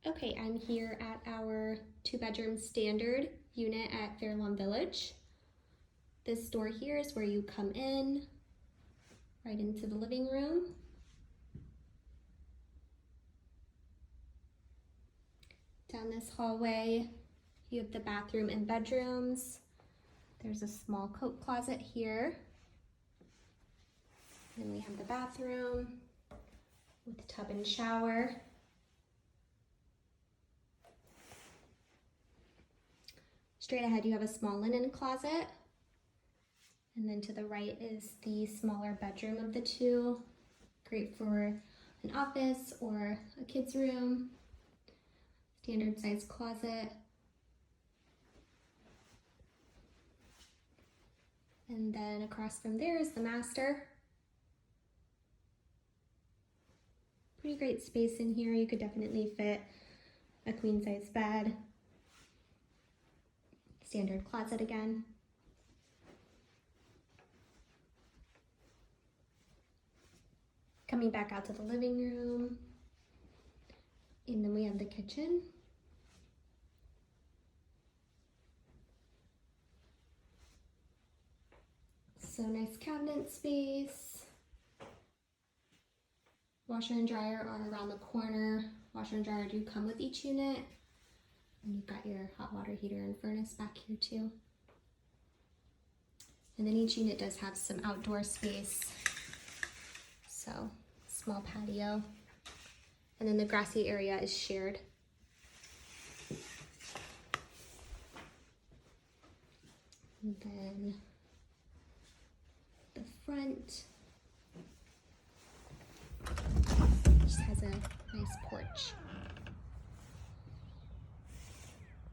Okay, I'm here at our 2-bedroom standard unit at Fairlawn Village. This door here is where you come in, right into the living room. Down this hallway, you have the bathroom and bedrooms. There's a small coat closet here. Then we have the bathroom with tub and shower. Straight ahead, you have a small linen closet. And then to the right is the smaller bedroom of the two. Great for an office or a kid's room. Standard size closet. And then across from there is the master. Pretty great space in here. You could definitely fit a queen size bed. Standard closet again. Coming back out to the living room. And then we have the kitchen. So nice cabinet space. Washer and dryer are around the corner. Washer and dryer do come with each unit. And you've got your hot water heater and furnace back here too. And then each unit does have some outdoor space. So, small patio. And then the grassy area is shared. And then the front just has a nice porch.